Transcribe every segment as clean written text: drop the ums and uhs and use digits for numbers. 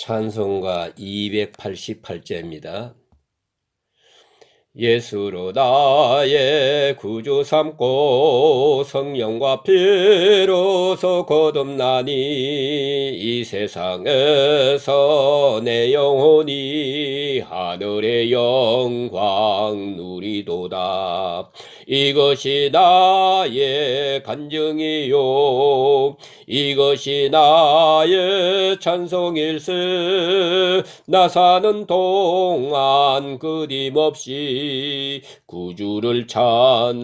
찬송가 288자입니다. 예수로 나의 구주 삼고 성령과 피로서 거듭나니 이 세상에서 내 영혼이 하늘의 영광 누리도다. 이것이 나의 간증이요 이것이 나의 찬송일세. 나 사는 동안 끊임없이 구주를 찬송하리로다.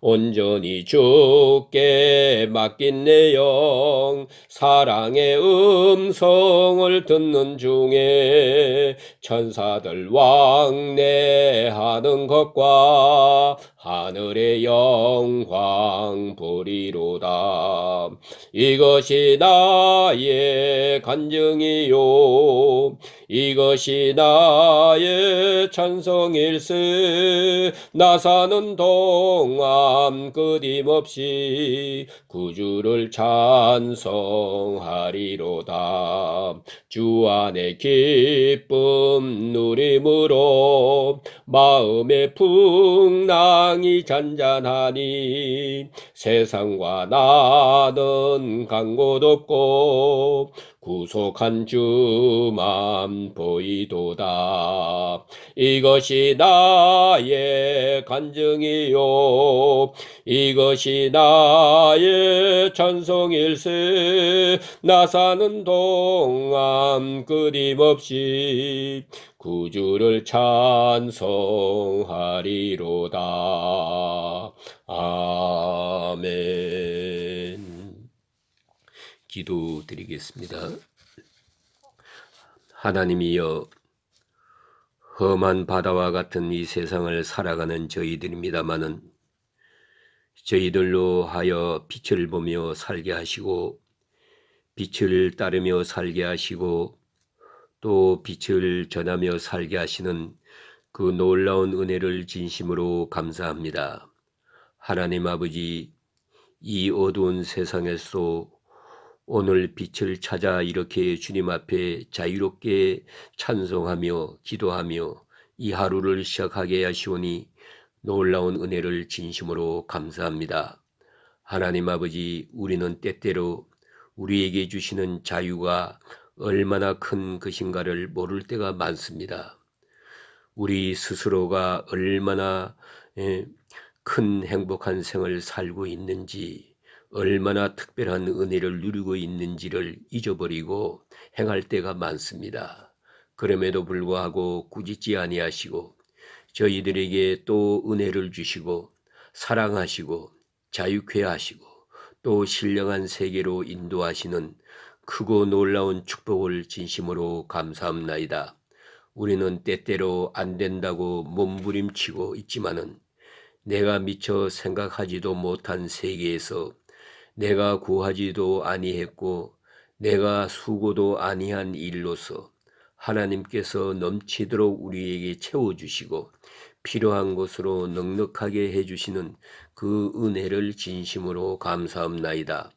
온전히 주께 맡긴 내 영 사랑의 음성을 듣는 중에 천사들 왕래하는 것과 하늘의 영광 보리로다. 이것이 나의 간증이요 이것이 나의 찬송일세. 나 사는 동안 끊임없이 구주를 찬송하리로다. 주 안에 기쁨 누림으로 마음의 풍랑이 잔잔하니 세상과 나는 간 곳 없고 구속한 주만 보이도다. 이것이 나의 간증이요 이것이 나의 찬송일세. 나 사는 동안 끊임없이 구주를 찬송하리로다. 아멘. 기도드리겠습니다. 하나님이여, 험한 바다와 같은 이 세상을 살아가는 저희들입니다마는 저희들로 하여 빛을 보며 살게 하시고 빛을 따르며 살게 하시고 또 빛을 전하며 살게 하시는 그 놀라운 은혜를 진심으로 감사합니다. 하나님 아버지, 이 어두운 세상에서 오늘 빛을 찾아 이렇게 주님 앞에 자유롭게 찬송하며 기도하며 이 하루를 시작하게 하시오니 놀라운 은혜를 진심으로 감사합니다. 하나님 아버지, 우리는 때때로 우리에게 주시는 자유가 얼마나 큰 것인가를 모를 때가 많습니다. 우리 스스로가 얼마나 큰 행복한 생을 살고 있는지, 얼마나 특별한 은혜를 누리고 있는지를 잊어버리고 행할 때가 많습니다. 그럼에도 불구하고 꾸짖지 아니하시고 저희들에게 또 은혜를 주시고 사랑하시고 자유케 하시고 또 신령한 세계로 인도하시는 크고 놀라운 축복을 진심으로 감사합나이다. 우리는 때때로 안 된다고 몸부림치고 있지만은 내가 미처 생각하지도 못한 세계에서 내가 구하지도 아니했고 내가 수고도 아니한 일로서 하나님께서 넘치도록 우리에게 채워주시고 필요한 것으로 넉넉하게 해주시는 그 은혜를 진심으로 감사합나이다.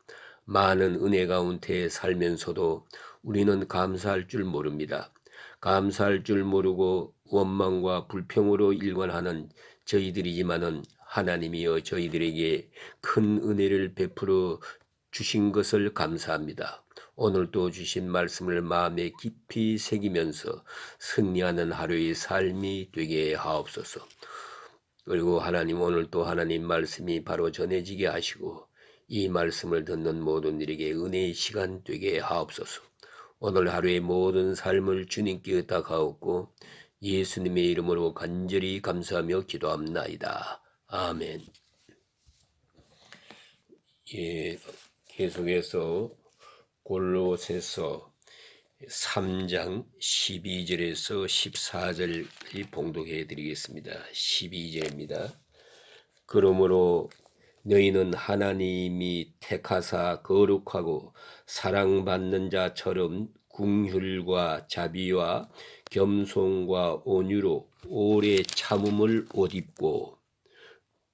많은 은혜 가운데 살면서도 우리는 감사할 줄 모릅니다. 감사할 줄 모르고 원망과 불평으로 일관하는 저희들이지만은 하나님이여 저희들에게 큰 은혜를 베풀어 주신 것을 감사합니다. 오늘도 주신 말씀을 마음에 깊이 새기면서 승리하는 하루의 삶이 되게 하옵소서. 그리고 하나님, 오늘도 하나님 말씀이 바로 전해지게 하시고 이 말씀을 듣는 모든 이에게 은혜의 시간 되게 하옵소서. 오늘 하루의 모든 삶을 주님께 의탁하옵고 예수님의 이름으로 간절히 감사하며 기도합나이다. 아멘. 계속해서 골로새서 3장 12절에서 14절을 봉독해 드리겠습니다. 12절입니다. 그러므로 너희는 하나님이 택하사 거룩하고 사랑받는 자처럼 긍휼과 자비와 겸손과 온유로 오래 참음을 옷 입고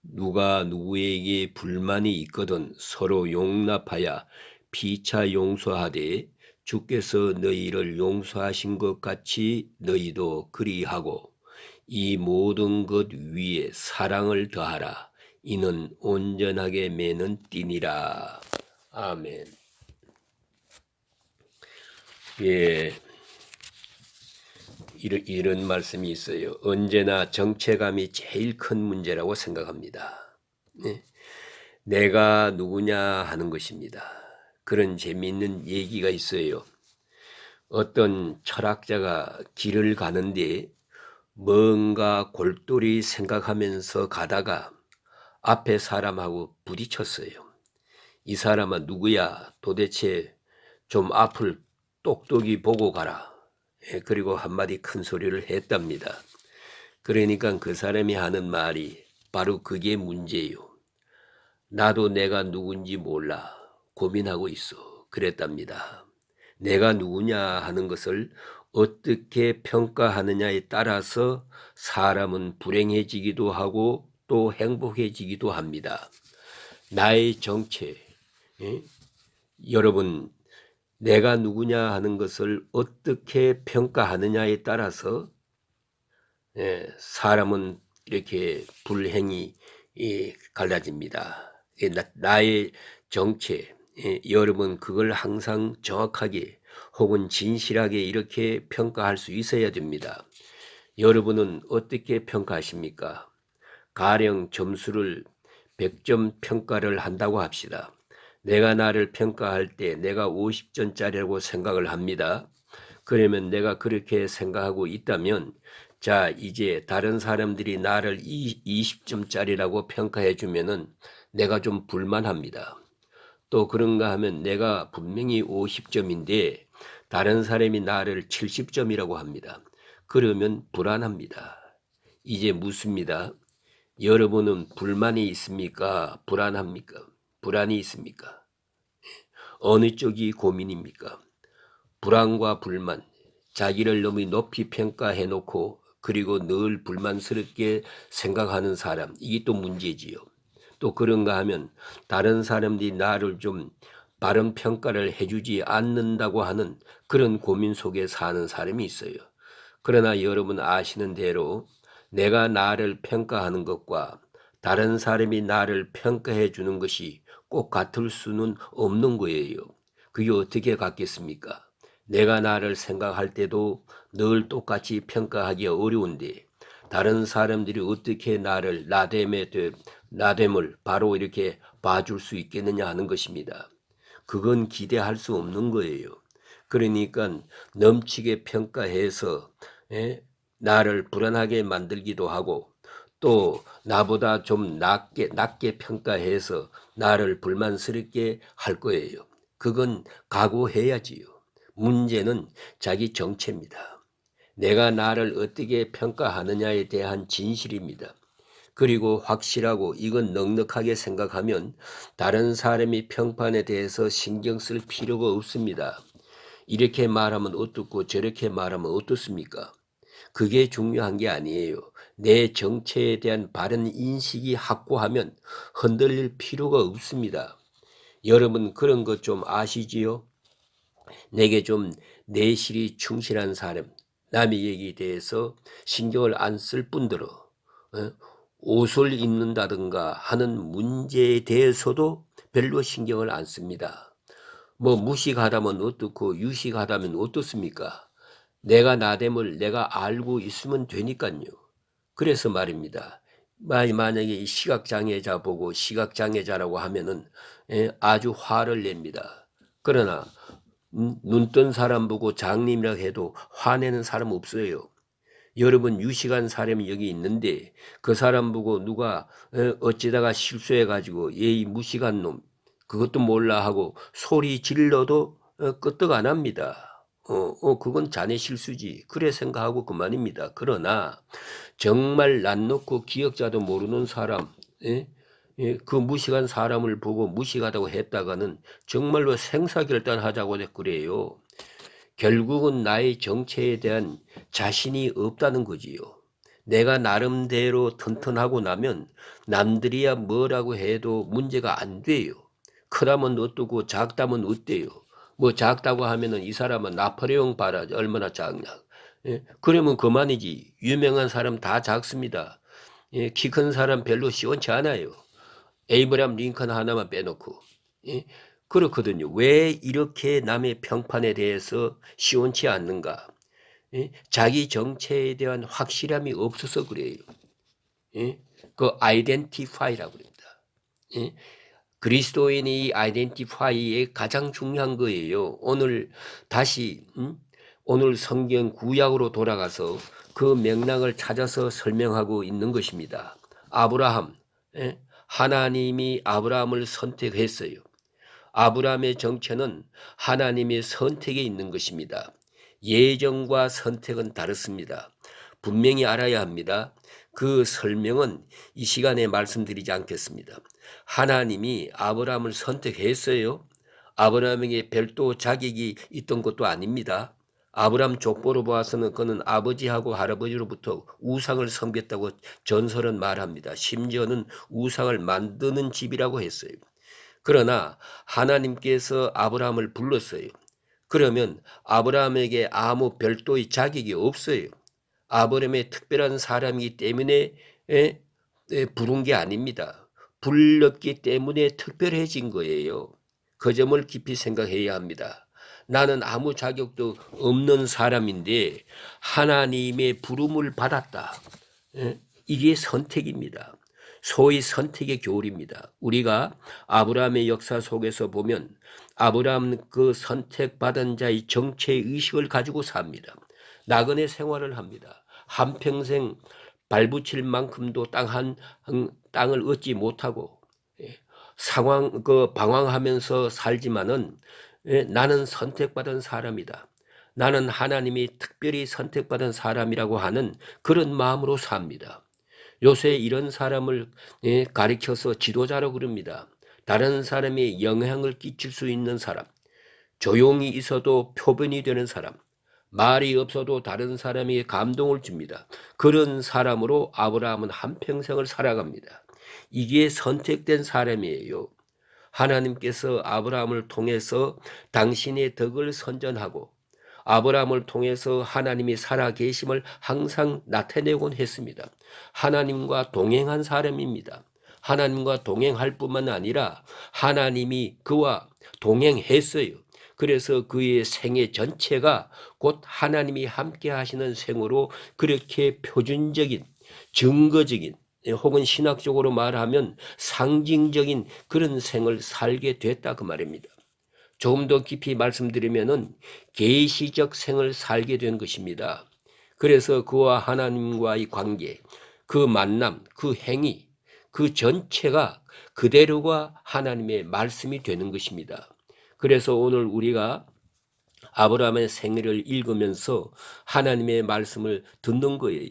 누가 누구에게 불만이 있거든 서로 용납하여 피차 용서하되 주께서 너희를 용서하신 것 같이 너희도 그리하고 이 모든 것 위에 사랑을 더하라. 이는 온전하게 매는 띠니라. 아멘. 예, 이런 말씀이 있어요. 언제나 정체감이 제일 큰 문제라고 생각합니다. 네. 내가 누구냐 하는 것입니다. 그런 재미있는 얘기가 있어요. 어떤 철학자가 길을 가는데 뭔가 골똘히 생각하면서 가다가 앞에 사람하고 부딪혔어요. 이 사람은 누구야? 도대체 좀 앞을 똑똑히 보고 가라. 그리고 한마디 큰 소리를 했답니다. 그러니까 그 사람이 하는 말이 바로 그게 문제예요. 나도 내가 누군지 몰라 고민하고 있어. 그랬답니다. 내가 누구냐 하는 것을 어떻게 평가하느냐에 따라서 사람은 불행해지기도 하고 또 행복해지기도 합니다. 나의 정체, 여러분 내가 누구냐 하는 것을 어떻게 평가하느냐에 따라서 사람은 이렇게 불행이 갈라집니다. 나의 정체, 여러분 그걸 항상 정확하게 혹은 진실하게 이렇게 평가할 수 있어야 됩니다. 여러분은 어떻게 평가하십니까? 가령 점수를 100점 평가를 한다고 합시다. 내가 나를 평가할 때 내가 50점짜리라고 생각을 합니다. 그러면 내가 그렇게 생각하고 있다면 자 이제 다른 사람들이 나를 20점짜리라고 평가해 주면은 내가 좀 불만합니다. 또 그런가 하면 내가 분명히 50점인데 다른 사람이 나를 70점이라고 합니다. 그러면 불안합니다. 이제 묻습니다. 여러분은 불만이 있습니까? 불안합니까? 불안이 있습니까? 어느 쪽이 고민입니까? 불안과 불만, 자기를 너무 높이 평가해 놓고 그리고 늘 불만스럽게 생각하는 사람, 이게 또 문제지요. 또 그런가 하면 다른 사람들이 나를 좀 바른 평가를 해주지 않는다고 하는 그런 고민 속에 사는 사람이 있어요. 그러나 여러분 아시는 대로 내가 나를 평가하는 것과 다른 사람이 나를 평가해 주는 것이 꼭 같을 수는 없는 거예요. 그게 어떻게 같겠습니까? 내가 나를 생각할 때도 늘 똑같이 평가하기 어려운데 다른 사람들이 어떻게 나를 나됨을 바로 이렇게 봐줄 수 있겠느냐 하는 것입니다. 그건 기대할 수 없는 거예요. 그러니까 넘치게 평가해서 나를 불안하게 만들기도 하고 또 나보다 좀 낮게 평가해서 나를 불만스럽게 할 거예요. 그건 각오해야지요. 문제는 자기 정체입니다. 내가 나를 어떻게 평가하느냐에 대한 진실입니다. 그리고 확실하고 이건 넉넉하게 생각하면 다른 사람이 평판에 대해서 신경 쓸 필요가 없습니다. 이렇게 말하면 어떻고 저렇게 말하면 어떻습니까? 그게 중요한 게 아니에요. 내 정체에 대한 바른 인식이 확고하면 흔들릴 필요가 없습니다. 여러분 그런 것 좀 아시지요? 내게 좀 내실이 충실한 사람, 남의 얘기에 대해서 신경을 안 쓸 뿐더러 옷을 입는다든가 하는 문제에 대해서도 별로 신경을 안 씁니다. 뭐 무식하다면 어떻고 유식하다면 어떻습니까? 내가 나됨을 내가 알고 있으면 되니까요. 그래서 말입니다. 만약에 시각장애자 보고 시각장애자라고 하면은 아주 화를 냅니다. 그러나 눈뜬 사람 보고 장님이라고 해도 화내는 사람 없어요. 여러분 유식한 사람이 여기 있는데 그 사람 보고 누가 어찌다가 실수해가지고 예의 무식한 놈 그것도 몰라 하고 소리 질러도 끄떡 안 합니다. 그건 자네 실수지. 그래 생각하고 그만입니다. 그러나 정말 난 놓고 기억자도 모르는 사람, 그 무식한 사람을 보고 무식하다고 했다가는 정말로 생사결단하자고 그래요. 결국은 나의 정체에 대한 자신이 없다는 거지요. 내가 나름대로 튼튼하고 나면 남들이야 뭐라고 해도 문제가 안 돼요. 크다면 어떠고 작다면 어때요? 뭐 작다고 하면은 이 사람은 나폴레옹 봐라 얼마나 작냐. 예? 그러면 그만이지. 유명한 사람 다 작습니다. 예? 키 큰 사람 별로 시원치 않아요. 에이브람 링컨 하나만 빼놓고. 예? 그렇거든요. 왜 이렇게 남의 평판에 대해서 시원치 않는가? 예? 자기 정체에 대한 확실함이 없어서 그래요. 예? 그 아이덴티파이라고 합니다. 예? 그리스도인이 아이덴티파이에 가장 중요한 거예요. 오늘 다시 오늘 성경 구약으로 돌아가서 그 맥락을 찾아서 설명하고 있는 것입니다. 아브라함, 예? 하나님이 아브라함을 선택했어요. 아브라함의 정체는 하나님의 선택에 있는 것입니다. 예정과 선택은 다릅니다. 분명히 알아야 합니다. 그 설명은 이 시간에 말씀드리지 않겠습니다. 하나님이 아브라함을 선택했어요. 아브라함에게 별도 자격이 있던 것도 아닙니다. 아브라함 족보로 보아서는 그는 아버지하고 할아버지로부터 우상을 섬겼다고 전설은 말합니다. 심지어는 우상을 만드는 집이라고 했어요. 그러나 하나님께서 아브라함을 불렀어요. 그러면 아브라함에게 아무 별도의 자격이 없어요. 아브라함의 특별한 사람이기 때문에 부른 게 아닙니다. 불렀기 때문에 특별해진 거예요. 그 점을 깊이 생각해야 합니다. 나는 아무 자격도 없는 사람인데 하나님의 부름을 받았다. 이게 선택입니다. 소위 선택의 교훈입니다. 우리가 아브라함의 역사 속에서 보면 아브라함은 그 선택받은 자의 정체 의식을 가지고 삽니다. 나그네 생활을 합니다. 한평생 발붙일 만큼도 땅을 얻지 못하고 방황하면서 살지만은 나는 선택받은 사람이다. 나는 하나님이 특별히 선택받은 사람이라고 하는 그런 마음으로 삽니다. 요새 이런 사람을 가리켜서 지도자라고 그럽니다. 다른 사람이 영향을 끼칠 수 있는 사람, 조용히 있어도 표본이 되는 사람, 말이 없어도 다른 사람에게 감동을 줍니다. 그런 사람으로 아브라함은 한평생을 살아갑니다. 이게 선택된 사람이에요. 하나님께서 아브라함을 통해서 당신의 덕을 선전하고 아브라함을 통해서 하나님이 살아계심을 항상 나타내곤 했습니다. 하나님과 동행한 사람입니다. 하나님과 동행할 뿐만 아니라 하나님이 그와 동행했어요. 그래서 그의 생애 전체가 곧 하나님이 함께 하시는 생으로 그렇게 표준적인, 증거적인 혹은 신학적으로 말하면 상징적인 그런 생을 살게 됐다 그 말입니다. 조금 더 깊이 말씀드리면은 계시적 생을 살게 된 것입니다. 그래서 그와 하나님과의 관계, 그 만남, 그 행위, 그 전체가 그대로가 하나님의 말씀이 되는 것입니다. 그래서 오늘 우리가 아브라함의 생애를 읽으면서 하나님의 말씀을 듣는 거예요.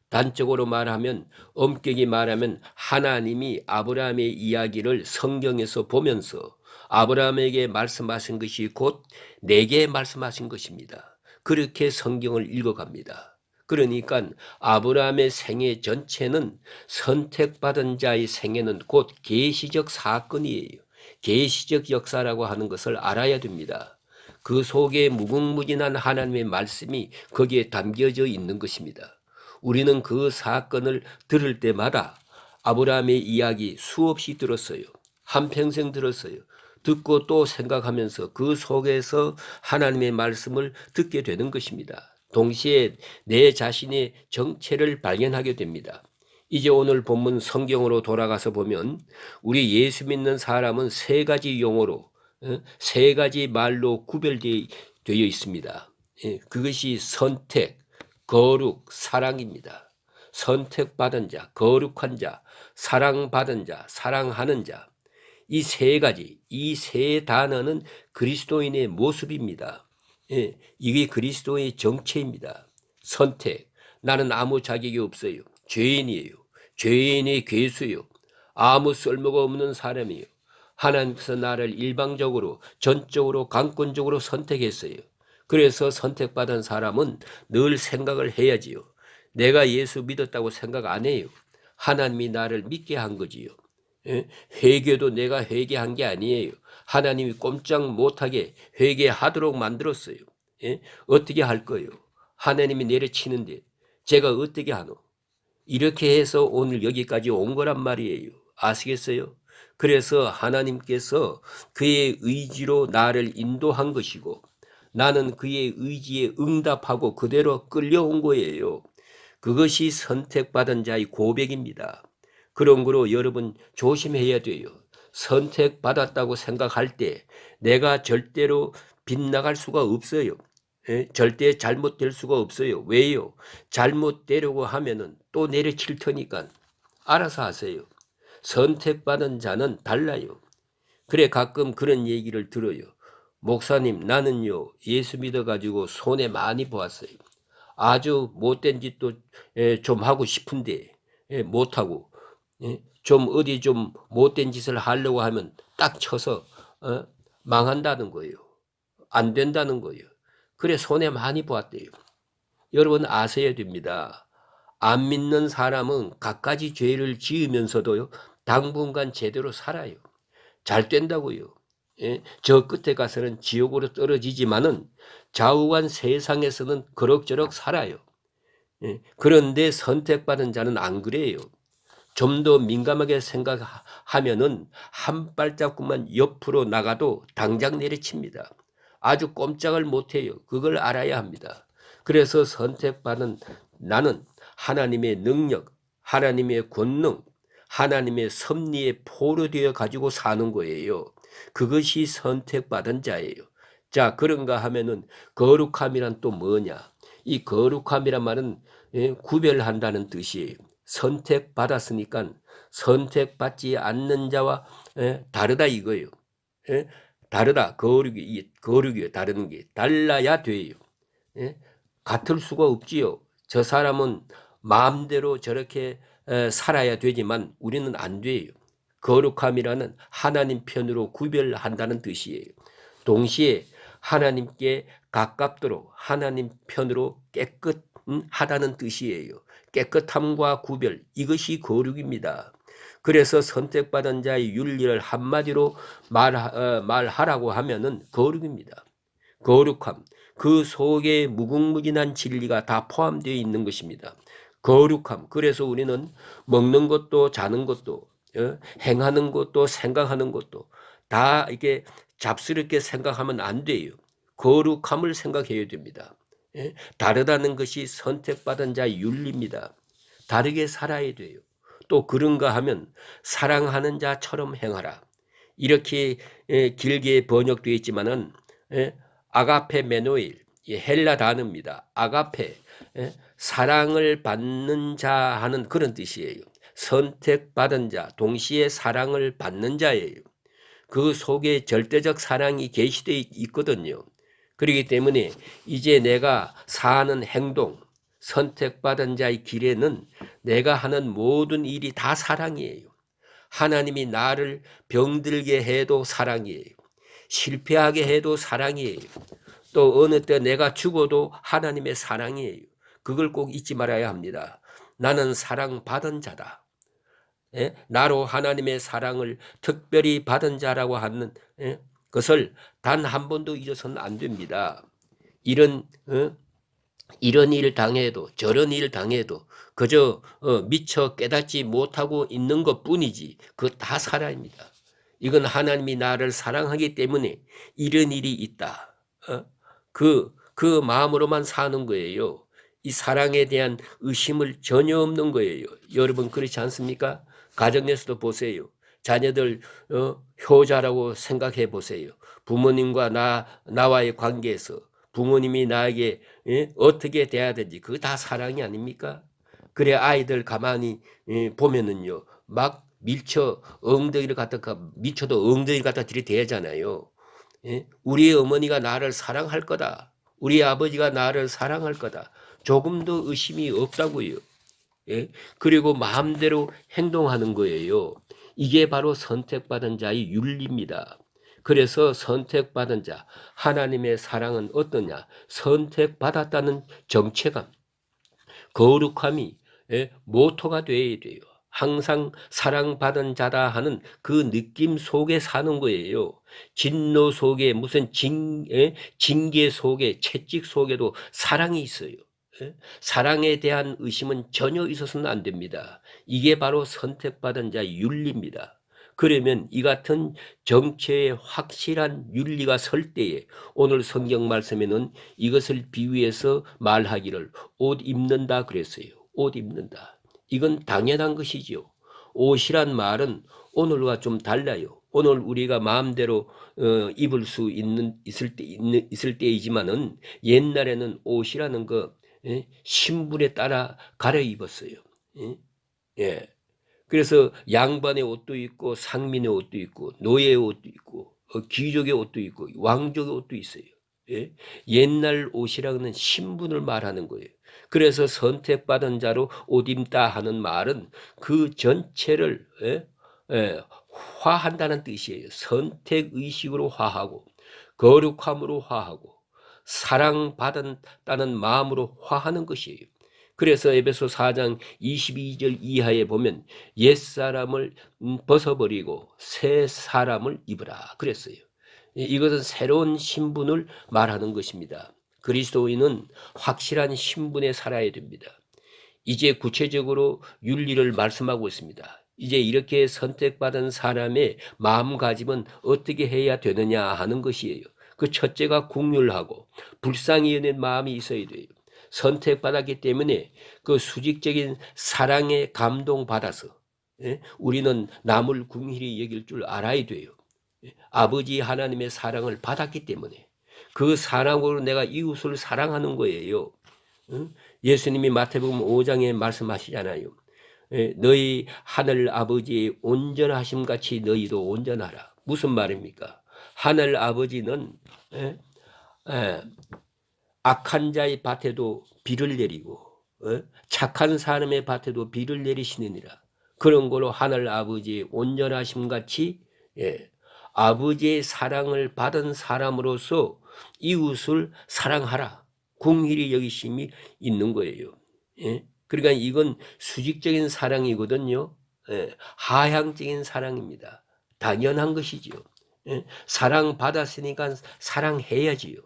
단적으로 말하면, 엄격히 말하면 하나님이 아브라함의 이야기를 성경에서 보면서 아브라함에게 말씀하신 것이 곧 내게 말씀하신 것입니다. 그렇게 성경을 읽어갑니다. 그러니까 아브라함의 생애 전체는 선택받은 자의 생애는 곧 계시적 사건이에요. 계시적 역사라고 하는 것을 알아야 됩니다. 그 속에 무궁무진한 하나님의 말씀이 거기에 담겨져 있는 것입니다. 우리는 그 사건을 들을 때마다 아브라함의 이야기 수없이 들었어요. 한평생 들었어요. 듣고 또 생각하면서 그 속에서 하나님의 말씀을 듣게 되는 것입니다. 동시에 내 자신의 정체를 발견하게 됩니다. 이제 오늘 본문 성경으로 돌아가서 보면 우리 예수 믿는 사람은 세 가지 용어로 세 가지 말로 구별되어 있습니다. 그것이 선택, 거룩, 사랑입니다. 선택받은 자, 거룩한 자, 사랑받은 자, 사랑하는 자. 이 세 가지, 이 세 단어는 그리스도인의 모습입니다. 이게 그리스도의 정체입니다. 선택, 나는 아무 자격이 없어요. 죄인이에요. 죄인의 괴수요. 아무 쓸모가 없는 사람이에요. 하나님께서 나를 일방적으로, 전적으로, 강권적으로 선택했어요. 그래서 선택받은 사람은 늘 생각을 해야지요. 내가 예수 믿었다고 생각 안 해요. 하나님이 나를 믿게 한 거지요. 예? 회개도 내가 회개한 게 아니에요. 하나님이 꼼짝 못하게 회개하도록 만들었어요. 예? 어떻게 할 거예요? 하나님이 내려치는데 제가 어떻게 하노? 이렇게 해서 오늘 여기까지 온 거란 말이에요. 아시겠어요? 그래서 하나님께서 그의 의지로 나를 인도한 것이고 나는 그의 의지에 응답하고 그대로 끌려온 거예요. 그것이 선택받은 자의 고백입니다. 그런 거로 여러분 조심해야 돼요. 선택받았다고 생각할 때 내가 절대로 빗나갈 수가 없어요. 예? 절대 잘못될 수가 없어요. 왜요? 잘못되려고 하면은 또 내려칠 테니까 알아서 하세요. 선택받은 자는 달라요. 그래 가끔 그런 얘기를 들어요. 목사님 나는요 예수 믿어가지고 손해 많이 보았어요. 아주 못된 짓도 좀 하고 싶은데 못하고 좀 어디 좀 못된 짓을 하려고 하면 딱 쳐서 망한다는 거예요. 안 된다는 거예요. 그래 손해 많이 보았대요. 여러분 아셔야 됩니다. 안 믿는 사람은 갖가지 죄를 지으면서도요 당분간 제대로 살아요. 잘 된다고요. 예? 저 끝에 가서는 지옥으로 떨어지지만은 좌우간 세상에서는 그럭저럭 살아요. 예? 그런데 선택받은 자는 안 그래요. 좀 더 민감하게 생각하면은 한 발자국만 옆으로 나가도 당장 내려칩니다. 아주 꼼짝을 못해요. 그걸 알아야 합니다. 그래서 선택받은 나는 하나님의 능력, 하나님의 권능, 하나님의 섭리에 포로되어 가지고 사는 거예요. 그것이 선택받은 자예요. 자, 그런가 하면은 거룩함이란 또 뭐냐? 이 거룩함이란 말은 구별한다는 뜻이에요. 선택받았으니까 선택받지 않는 자와 다르다 이거예요. 다르다. 거룩이 다르는 게 달라야 돼요. 같을 수가 없지요. 저 사람은 마음대로 저렇게 살아야 되지만 우리는 안 돼요. 거룩함이라는 하나님 편으로 구별한다는 뜻이에요. 동시에 하나님께 가깝도록 하나님 편으로 깨끗하다는 뜻이에요. 깨끗함과 구별, 이것이 거룩입니다. 그래서 선택받은 자의 윤리를 한마디로 말하라고 하면은 거룩입니다. 거룩함, 그 속에 무궁무진한 진리가 다 포함되어 있는 것입니다. 거룩함, 그래서 우리는 먹는 것도 자는 것도 행하는 것도 생각하는 것도 다 이렇게 잡스럽게 생각하면 안 돼요. 거룩함을 생각해야 됩니다. 다르다는 것이 선택받은 자의 윤리입니다. 다르게 살아야 돼요. 또 그런가 하면 사랑하는 자처럼 행하라. 이렇게 길게 번역되어 있지만은 아가페 메노일, 헬라 단어입니다. 아가페, 사랑을 받는 자 하는 그런 뜻이에요. 선택받은 자, 동시에 사랑을 받는 자예요. 그 속에 절대적 사랑이 계시되어 있거든요. 그렇기 때문에 이제 내가 사는 행동, 선택받은 자의 길에는 내가 하는 모든 일이 다 사랑이에요. 하나님이 나를 병들게 해도 사랑이에요. 실패하게 해도 사랑이에요. 또 어느 때 내가 죽어도 하나님의 사랑이에요. 그걸 꼭 잊지 말아야 합니다. 나는 사랑받은 자다. 나로 하나님의 사랑을 특별히 받은 자라고 하는 것을 단 한 번도 잊어서는 안 됩니다. 이런 일 당해도 저런 일 당해도 그저 미처 깨닫지 못하고 있는 것뿐이지 그거 다 사랑입니다. 이건 하나님이 나를 사랑하기 때문에 이런 일이 있다. 그 마음으로만 사는 거예요. 이 사랑에 대한 의심을 전혀 없는 거예요. 여러분 그렇지 않습니까? 가정에서도 보세요. 자녀들 효자라고 생각해 보세요. 부모님과 나와의 관계에서 부모님이 나에게 어떻게 돼야 되는지 그거 다 사랑이 아닙니까? 그래 아이들 가만히 보면은요 막 밀쳐 엉덩이를 갖다 미쳐도 엉덩이를 갖다 들이대잖아요. 우리 어머니가 나를 사랑할 거다. 우리 아버지가 나를 사랑할 거다. 조금도 의심이 없다고요. 그리고 마음대로 행동하는 거예요. 이게 바로 선택받은 자의 윤리입니다. 그래서 선택받은 자, 하나님의 사랑은 어떠냐? 선택받았다는 정체감, 거룩함이 모토가 되어야 돼요. 항상 사랑받은 자다 하는 그 느낌 속에 사는 거예요. 진노 속에 무슨 징계 속에 채찍 속에도 사랑이 있어요. 예? 사랑에 대한 의심은 전혀 있어서는 안 됩니다. 이게 바로 선택받은 자의 윤리입니다. 그러면 이 같은 정체의 확실한 윤리가 설 때에 오늘 성경 말씀에는 이것을 비유해서 말하기를 옷 입는다 그랬어요. 옷 입는다. 이건 당연한 것이지요. 옷이란 말은 오늘과 좀 달라요. 오늘 우리가 마음대로 입을 수 있을 때이지만은 옛날에는 옷이라는 거 신분에 따라 갈아 입었어요. 예. 그래서 양반의 옷도 있고 상민의 옷도 있고 노예의 옷도 있고 귀족의 옷도 있고 왕족의 옷도 있어요. 예? 옛날 옷이라는 신분을 말하는 거예요. 그래서 선택받은 자로 옷 입다 하는 말은 그 전체를 화한다는 뜻이에요. 선택의식으로 화하고 거룩함으로 화하고 사랑받았다는 마음으로 화하는 것이에요. 그래서 에베소 4장 22절 이하에 보면 옛사람을 벗어버리고 새 사람을 입으라 그랬어요. 이것은 새로운 신분을 말하는 것입니다. 그리스도인은 확실한 신분에 살아야 됩니다. 이제 구체적으로 윤리를 말씀하고 있습니다. 이제 이렇게 선택받은 사람의 마음가짐은 어떻게 해야 되느냐 하는 것이에요. 그 첫째가 긍휼하고 불쌍히 여는 마음이 있어야 돼요. 선택받았기 때문에 그 수직적인 사랑에 감동받아서 우리는 남을 긍휼히 여길 줄 알아야 돼요. 아버지 하나님의 사랑을 받았기 때문에 그 사랑으로 내가 이웃을 사랑하는 거예요. 예수님이 마태복음 5장에 말씀하시잖아요. 너희 하늘 아버지의 온전하심 같이 너희도 온전하라. 무슨 말입니까? 하늘 아버지는 악한 자의 밭에도 비를 내리고 착한 사람의 밭에도 비를 내리시느니라. 그런 걸로 하늘 아버지의 온전하심 같이 아버지의 사랑을 받은 사람으로서 이웃을 사랑하라. 긍휼히 여기심이 있는 거예요. 그러니까 이건 수직적인 사랑이거든요. 하향적인 사랑입니다. 당연한 것이지요. 사랑받았으니까 사랑해야지요.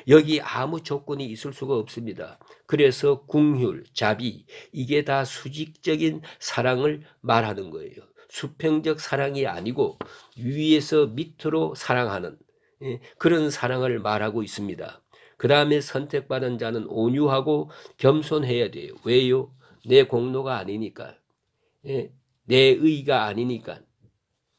여기 아무 조건이 있을 수가 없습니다. 그래서 긍휼, 자비 이게 다 수직적인 사랑을 말하는 거예요. 수평적 사랑이 아니고 위에서 밑으로 사랑하는 그런 사랑을 말하고 있습니다. 그 다음에 선택받은 자는 온유하고 겸손해야 돼요. 왜요? 내 공로가 아니니까. 내 의가 아니니까.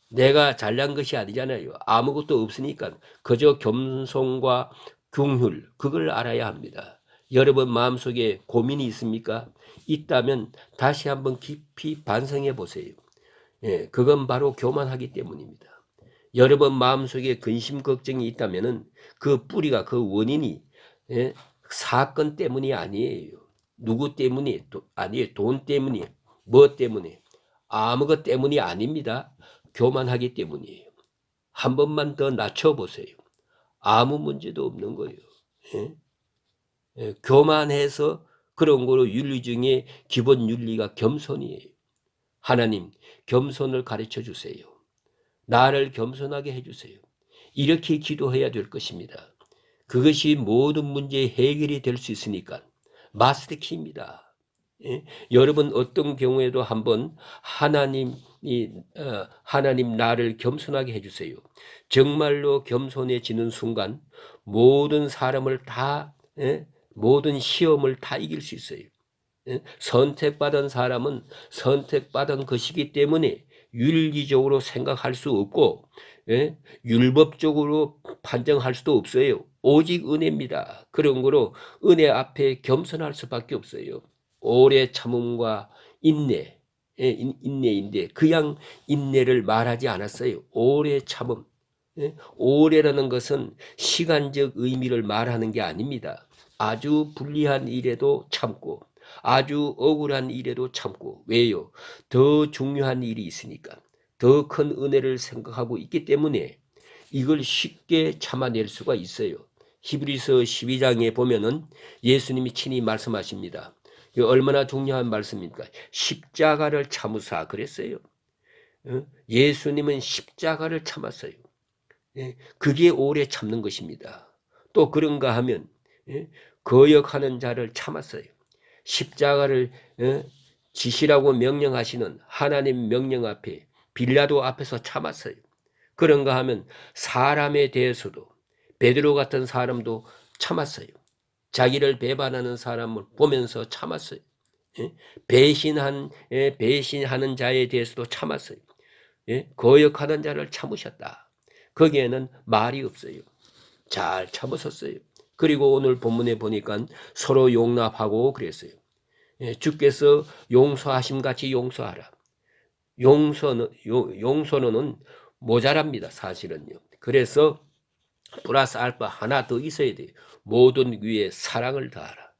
내가 잘난 것이 아니잖아요. 아무것도 없으니까 그저 겸손과 긍휼 그걸 알아야 합니다. 여러분 마음속에 고민이 있습니까? 있다면 다시 한번 깊이 반성해 보세요. 그건 바로 교만하기 때문입니다. 여러분 마음속에 근심 걱정이 있다면은 그 뿌리가 그 원인이 사건 때문이 아니에요. 누구 때문이 아니에요. 돈 때문이 뭐 때문에 아무것 때문이 아닙니다. 교만하기 때문이에요. 한 번만 더 낮춰보세요. 아무 문제도 없는 거예요. 교만해서 그런 거로 윤리 중에 기본 윤리가 겸손이에요. 하나님 겸손을 가르쳐 주세요. 나를 겸손하게 해주세요. 이렇게 기도해야 될 것입니다. 그것이 모든 문제의 해결이 될 수 있으니까 마스터 키입니다. 여러분 어떤 경우에도 한번 하나님 나를 겸손하게 해주세요. 정말로 겸손해지는 순간 모든 사람을 다 모든 시험을 다 이길 수 있어요. 선택받은 사람은 선택받은 것이기 때문에 윤리적으로 생각할 수 없고 율법적으로 판정할 수도 없어요. 오직 은혜입니다. 그런 거로 은혜 앞에 겸손할 수밖에 없어요. 오래 참음과 인내, 인내인데 그냥 인내를 말하지 않았어요. 오래 참음. 오래라는 것은 시간적 의미를 말하는 게 아닙니다. 아주 불리한 일에도 참고 아주 억울한 일에도 참고. 왜요? 더 중요한 일이 있으니까. 더 큰 은혜를 생각하고 있기 때문에 이걸 쉽게 참아낼 수가 있어요. 히브리서 12장에 보면은 예수님이 친히 말씀하십니다. 이거 얼마나 중요한 말씀입니까? 십자가를 참으사 그랬어요. 예수님은 십자가를 참았어요. 그게 오래 참는 것입니다. 또 그런가 하면 거역하는 자를 참았어요. 십자가를 지시라고 명령하시는 하나님 명령 앞에 빌라도 앞에서 참았어요. 그런가 하면 사람에 대해서도 베드로 같은 사람도 참았어요. 자기를 배반하는 사람을 보면서 참았어요. 배신하는 자에 대해서도 참았어요. 거역하는 자를 참으셨다. 거기에는 말이 없어요. 잘 참으셨어요. 그리고 오늘 본문에 보니까 서로 용납하고 그랬어요. 주께서 용서하심 같이 용서하라. 용서는 모자랍니다. 사실은요. 그래서 플러스 알파 하나 더 있어야 돼요. 모든 위에 사랑을 다하라.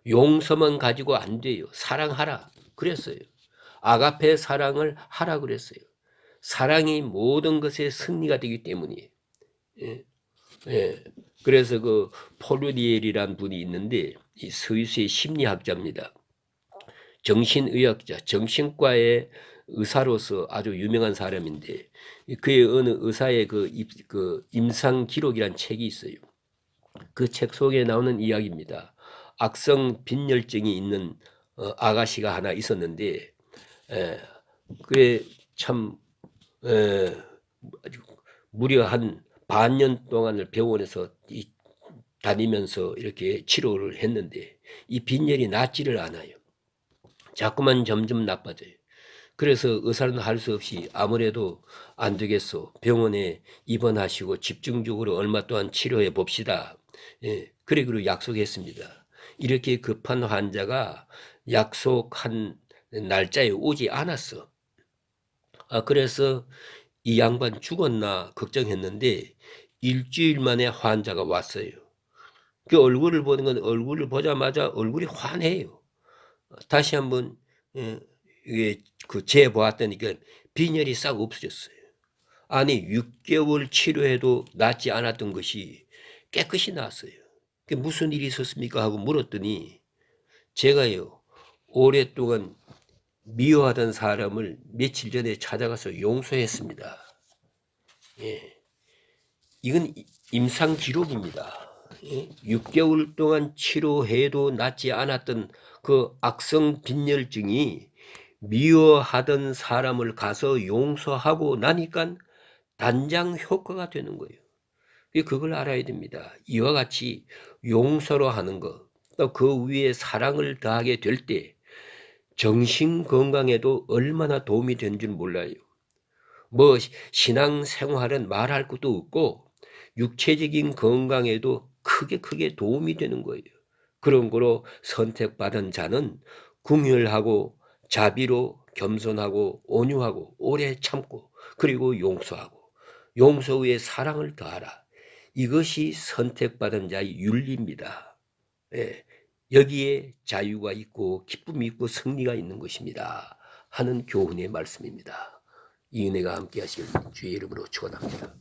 용서만 가지고 안 돼요. 사랑하라 그랬어요. 아가페 사랑을 하라 그랬어요. 사랑이 모든 것의 승리가 되기 때문이에요. 그래서 그 폴루디엘이라는 분이 있는데 이 스위스의 심리학자입니다. 정신의학자, 정신과의 의사로서 아주 유명한 사람인데 그의 어느 의사의 그 임상 기록이란 책이 있어요. 그 책 속에 나오는 이야기입니다. 악성 빈혈증이 있는 아가씨가 하나 있었는데 그게 참 무려 한 반년 동안을 병원에서 다니면서 이렇게 치료를 했는데 이 빈혈이 낫지를 않아요. 자꾸만 점점 나빠져요. 그래서 의사는 할 수 없이 아무래도 안 되겠소. 병원에 입원하시고 집중적으로 얼마 동안 치료해 봅시다. 그리고 약속했습니다. 이렇게 급한 환자가 약속한 날짜에 오지 않았어. 그래서 이 양반 죽었나 걱정했는데 일주일 만에 환자가 왔어요. 그 얼굴을 보는 건 얼굴을 보자마자 얼굴이 환해요. 다시 한번 이게 재보았더니까 빈혈이 싹 없어졌어요. 아니 6개월 치료해도 낫지 않았던 것이 깨끗이 나았어요. 그게 무슨 일이 있었습니까 하고 물었더니 제가요 오랫동안 미워하던 사람을 며칠 전에 찾아가서 용서했습니다. 이건 임상 기록입니다. 6개월 동안 치료해도 낫지 않았던 그 악성 빈혈증이 미워하던 사람을 가서 용서하고 나니까 단장 효과가 되는 거예요. 그걸 알아야 됩니다. 이와 같이 용서로 하는 것, 또 그 위에 사랑을 더하게 될 때 정신 건강에도 얼마나 도움이 되는 줄 몰라요. 뭐 신앙 생활은 말할 것도 없고 육체적인 건강에도 크게 도움이 되는 거예요. 그런 거로 선택받은 자는 궁휼하고 자비로 겸손하고 온유하고 오래 참고 그리고 용서하고 용서 후에 사랑을 더하라. 이것이 선택받은 자의 윤리입니다. 여기에 자유가 있고 기쁨이 있고 승리가 있는 것입니다. 하는 교훈의 말씀입니다. 이 은혜가 함께 하시길 주의 이름으로 축원합니다.